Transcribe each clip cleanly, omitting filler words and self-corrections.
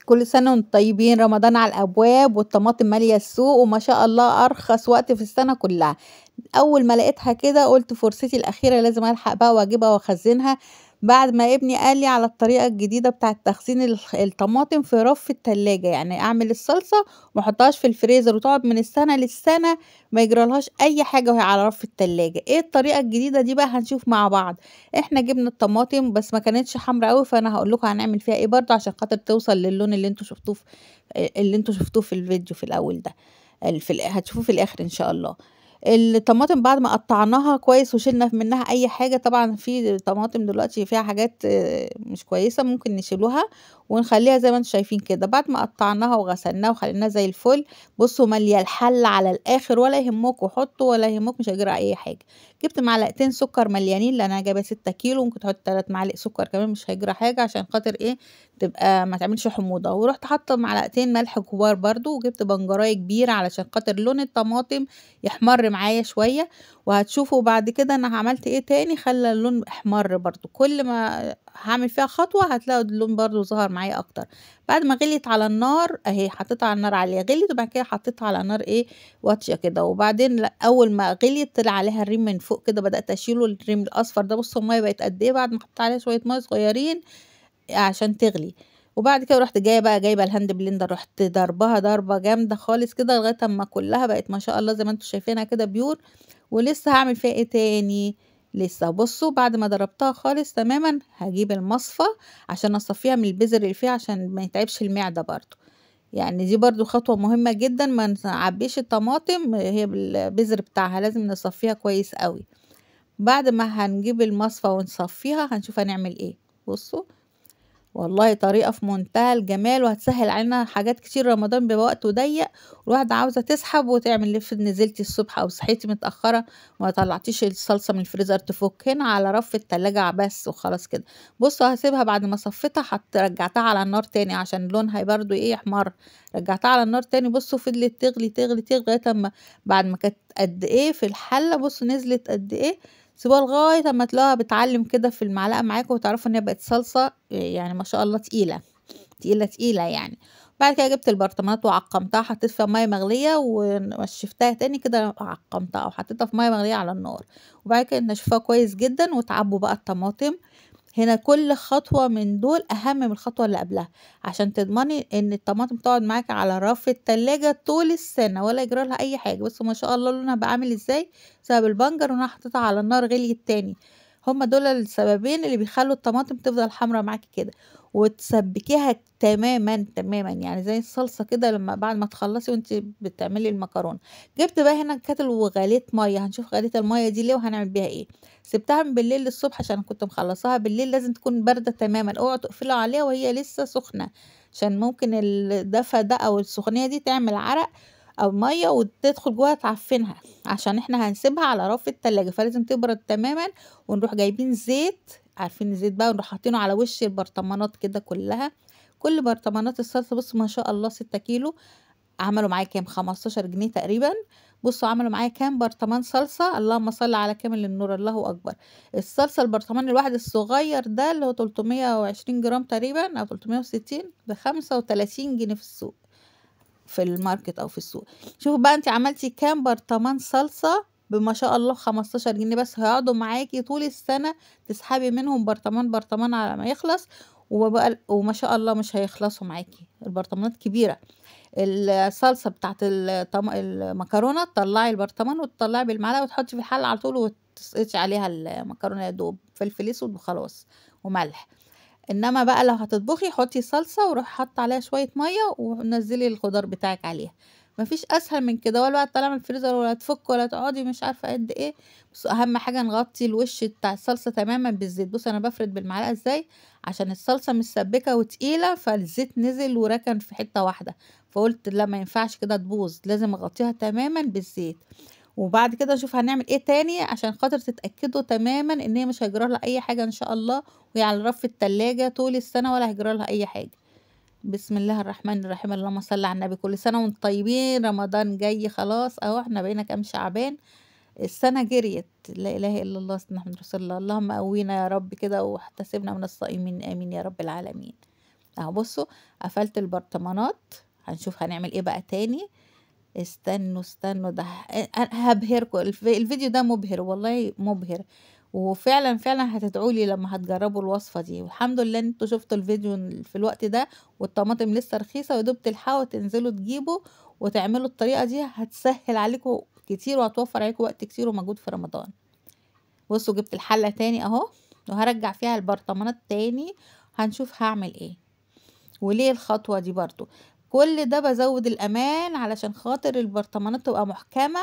كل سنة وانتم طيبين، رمضان على الأبواب والطماطم مالية السوق، وما شاء الله أرخص وقت في السنة كلها. أول ما لقيتها كده قُلت فرصتي الأخيرة لازم ألحق بقى وأجيبها وأخزّنها، بعد ما ابني قال لي على الطريقة الجديدة بتاعة تخزين الطماطم في رف التلاجة، يعني أعمل الصلصة وما احطهاش في الفريزر وتقعد من السنة للسنة ما يجرالهاش أي حاجة وهي على رف التلاجة. إيه الطريقة الجديدة دي بقى هنشوف مع بعض. إحنا جبنا الطماطم بس ما كانتش حمرا أوي، فأنا هاقول لكم هنعمل فيها إيه برضه عشان خاطر توصل للون اللي أنتم شفتوه في الفيديو في الأول ده، هتشوفوه في الآخر إن شاء الله. الطماطم بعد ما قطعناها كويس وشِلنا منها أي حاجة، طبعًا في طماطم دلوقتي فيها حاجات مش كويسة ممكن نشيلوها ونخلّيها زي ما أنتم شايفين كده. بعد ما قطعناها وغسلناها وخليناها زي الفل، بُصّوا مالية الحلة على الآخر ولا يهمكم حطوا ولا يهمكم مش هيجرى أي حاجة. جِبت معلقتين سكر مليانين لأن أنا جايبة 6 كيلو، ممكن تحطي 3 معالق سكر كمان مش هيجرى حاجة عشان خاطر إيه، تبقى ما تعملش حموضة. ورُحت حاطة معلقتين ملح كبار برضه، وجِبت بنجراية كبيرة علشان خاطر لون الطماطم يحمر معايا شوية. وهتشوفوا بعد كده أنا عملت إيه تاني خلّى اللون احمر برضه، كل ما هاعمل فيها خطوة هتلاقوا اللون برضه ظهر معايا أكتر. بعد ما غليت على النار أهي حطيتها على النار عالية، غليت وبعد كده حطيتها على نار إيه واطية كده، وبعدين أول ما غليت طلع عليها الريم من فوق كده بدأت أشيله الريم الأصفر ده. بُصّوا المَيّة بقت قد إيه بعد ما حطيت عليها شوية مَيّة صغيرين عشان تغلي. وبعد كده رُحت جايبة الهاند بلندر، رُحت ضرباها ضربة جامدة خالص كده لغاية أمّا كلّها بقت ما شاء الله زي ما أنتم شايفينها كده pure. ولسه هاعمل فيها إيه تاني، لسه بُصّوا بعد ما ضربتها خالص تمامًا هاجيب المصفى عشان أصفّيها من البذر اللي فيها عشان ما يتعبش المعدة برضه. يعني دي برضه خطوة مهمة جدًا، ما نعبّيش الطماطم هي بالبذر بتاعها، لازم نصفّيها كويس أوي. بعد ما هنجيب المصفى ونصفّيها هنشوف هنعمل إيه. بُصّوا والله طريقة في منتهى الجمال وهتسهل علينا حاجات كتير. رمضان بيبقى وقته ضيق والواحدة عاوزة تسحب وتعمل، افرض نزلتي الصبح أو صحيتي متأخرة وما طلعتيش الصلصة من الفريزر تفك هنا على رف التلاجة بس وخلاص كده. بصوا هسيبها بعد ما صفيتها رجعتها على النار تاني عشان لونها برضو ايه يحمر. رجعتها على النار تاني، بصوا فضلت تغلي تغلي تغلي لغاية اما بعد ما كانت قد ايه في الحلة، بصوا نزلت قد ايه. سيبوها لغاية أمّا تلاقوها بتعلّم كده في المعلقة معاكم وتعرفوا إن هي بقت صلصة يعني ما شاء الله تقيلة، تقيلة، تقيلة يعني. بعد كده جِبت البرطمانات وعقّمتها، حطيت فيها مَيّة مغلية ونشّفتها تاني كده عقّمتها وحطيتها في مَيّة مغلية على النار. وبعد كده نشّفوها كويس جدًا وتعبّوا بقى الطماطم. هنا كل خطوة من دول أهم من الخطوة اللي قبلها، عشان تضمني إن الطماطم تقعد معاكِ على رف التلاجة طول السنة ولا يجرى لها أي حاجة. بُصّوا ما شاء الله لونها بقى عامل إزاي، بسبب البنجر وإن أنا حطيتها على النار غليت تاني. هُم دول السببين اللي بيخلّوا الطماطم تفضل حمرا معاكِ كده. وتسبّكيها تمامًا، تمامًا، يعني زي الصلصة كده لمّا بعد ما تخلّصي وأنتِ بتعملي المكرونة. جِبت بقى هنا كاتل وغليت مَيّة، هنشوف غليت المَيّة دي ليه وهنعمل بيها إيه. سِبتها من بالليل للصبح عشان كنت مخلّصاها بالليل، لازم تكون باردة تمامًا، اوعوا تقفلوا عليها وهي لسه سخنة، عشان ممكن الدفا ده أو السخونية دي تعمل عرق أو مَيّة وتدخل جواها تعفنها، عشان إحنا هنسيبها على رف التلاجة، فلازم تبرد تمامًا. ونروح جايبين زيت، عارفين الزيت بقى، ونروح حاطينه على وش البرطمانات كده كلّها. كل برطمانات الصلصة بُصّوا ما شاء الله 6 كيلو عملوا معايا كام، 15 جنيه تقريبًا. بُصّوا عملوا معايا كام برطمان صلصة، اللهم صل على كامل النور، الله أكبر. الصلصة البرطمان الواحد الصغير ده اللي هو 320 جرام تقريبًا أو 360 ب35 جنيه في السوق، في الماركت أو في السوق. شوفوا بقى أنتِ عملتِ كام برطمان صلصة بما شاء الله 15 جنيه بس، هيقعدوا معاكِ طول السنة تسحبي منهم برطمان، برطمان على ما يخلص. وما شاء الله مش هيخلصوا معاكِ، البرطمانات كبيرة. الصلصة بتاعة المكرونة تطلّعي البرطمان وتطلّعي بالمعلقة وتحطّي في الحلة على طول وتسقطي عليها المكرونة يا دوب، فلفل أسود وخلاص وملح. إنما بقى لو هتطبخي حطّي صلصة وروحي حاطّة عليها شوية مَيّة ونزّلي الخضار بتاعِك عليها. ما فيش أسهل من كده، ولا بقى تطلّعيها من الفريزر ولا تفُك ولا تقعدي مش عارفة قد إيه. بُصّوا أهم حاجة نغطّي الوش بتاع الصلصة تمامًا بالزيت. بُصّي أنا بافرد بالمعلقة إزاي، عشان الصلصة متسبّكة وتقيلة فالزيت نزل وركن في حتّة واحدة. فقُلت لأ ما ينفعش كده تبوظ، لازم أغطّيها تمامًا بالزيت. وبعد كده نشوف هنعمل إيه تاني عشان خاطر تتأكدوا تمامًا إن هي مش هيجرى لها أي حاجة إن شاء الله، وهي على رف التلاجة طول السنة ولا هيجرى لها أي حاجة. بسم الله الرحمن الرحيم، اللهم صل على النبي. كل سنة وأنتم طيبين، رمضان جاي خلاص أهو، إحنا بقينا كام شعبان، السنة جريت. لا إله إلا الله سيدنا محمد رسول الله. اللهم قوينا يا رب كده واحتسبنا من الصائمين، آمين يا رب العالمين. اهو بصوا قفلت البرطمانات. هنشوف هنعمل ايه بقى تاني. استنوا ده انا هبهركم. الفيديو ده مبهر والله مبهر، وفعلا فعلا هتدعولي لما هتجربوا الوصفة دي. والحمد لله ان انتوا شفتوا الفيديو في الوقت ده والطماطم لسه رخيصة، ويدوب تلحقوا تنزلوا تجيبوا وتعملوا الطريقة دي. هتسهل عليكم كتير وهتوفر عليكم وقت كتير ومجهود في رمضان. بصوا جبت الحلة تاني اهو، وهرجع فيها البرطمانات تاني. هنشوف هعمل ايه وليه الخطوة دي برضو. كل ده بزود الامان علشان خاطر البرطمانات تبقى محكمة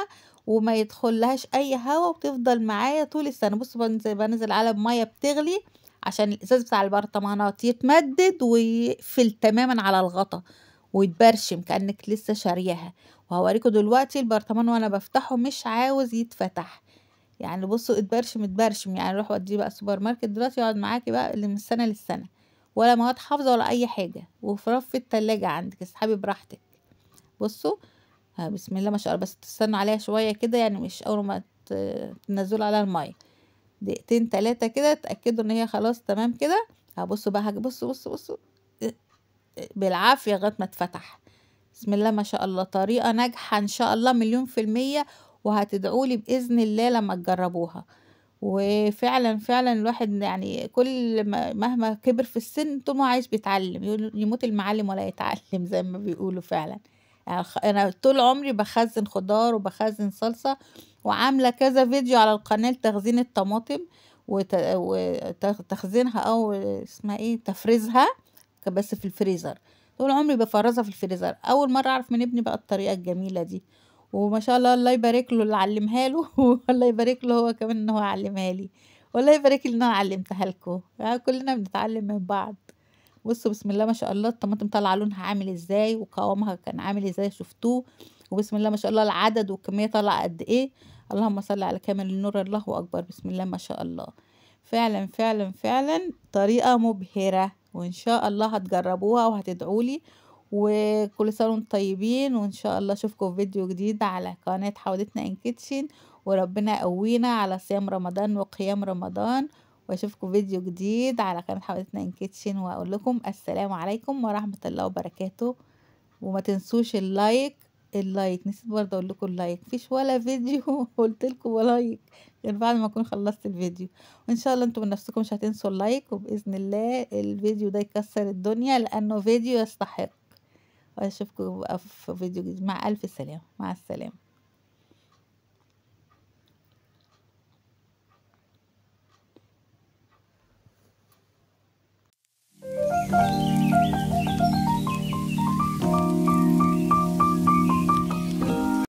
وما يدخلهاش اي هوا، وتفضل معايا طول السنة. بصوا بنزل على مية بتغلي عشان الازاز بتاع البرطمانات يتمدد ويقفل تماما على الغطا ويتبرشم كأنك لسه شارياها. وهوريكم دلوقتي البرطمان وانا بفتحه مش عاوز يتفتح. يعني بصوا اتبرشم يعني. روح وديه بقى السوبر ماركت دلوقتي يقعد معاكي بقى اللي من السنة للسنة، ولا مواد حافظة ولا اي حاجة، وفي رف التلاجة عندك اسحبي براحتك. بصوا بسم الله ما شاء الله. بس تستنوا عليها شوية كده، يعني مش اول ما تنزلوا عليها المية، دقيقتين 3 كده تأكدوا ان هي خلاص تمام كده. هبصوا بقى بصوا بالعافية لغاية ما اتفتح. بسم الله ما شاء الله. طريقة ناجحة ان شاء الله 1000000%، وهتدعولي بإذن الله لما تجربوها. وفعلا فعلا الواحد يعني كل مهما كبر في السن طول ما هو عايش بيتعلم. يموت المعلم ولا يتعلم زي ما بيقولوا فعلا. يعني انا طول عمري بخزن خضار وبخزن صلصة، وعاملة كذا فيديو على القناة لتخزين الطماطم وتخزينها او اسمها ايه تفريزها، بس في الفريزر. طول عمري بفرزها في الفريزر. اول مرة اعرف من ابني بقى الطريقة الجميلة دي. وما شاء الله الله يبارك له اللي علمها له والله يبارك له هو كمان ان هو علمها لي. والله يبارك لي ان انا علمتها لكم. يعني كلنا بنتعلم من بعض. بصوا بسم الله ما شاء الله الطماطم طالعه لونها عامل ازاي وقوامها كان عامل ازاي شفتوه. وبسم الله ما شاء الله العدد والكميه طالعه قد ايه. اللهم صل على كامل النور. الله اكبر. بسم الله ما شاء الله. فعلا فعلا فعلا طريقه مبهره، وان شاء الله هتجربوها وهتدعولي. وكل سنة وانتم طيبين، وان شاء الله اشوفكم في فيديو جديد على قناة حودتنا ان كيتشن. وربنا يقوينا على صيام رمضان وقيام رمضان. واشوفكم فيديو جديد على قناة حودتنا ان كيتشن، واقول لكم السلام عليكم ورحمة الله وبركاته. وما تنسوش اللايك نسيت برضه اقول لكم اللايك. مفيش ولا فيديو قلت لكم لايك غير بعد ما اكون خلصت الفيديو. وان شاء الله انتم من نفسكم مش هتنسوا اللايك، وباذن الله الفيديو ده يكسر الدنيا لانه فيديو يستحق. واشوفكم بقى في فيديو جديد. مع الف سلامة. مع السلامة.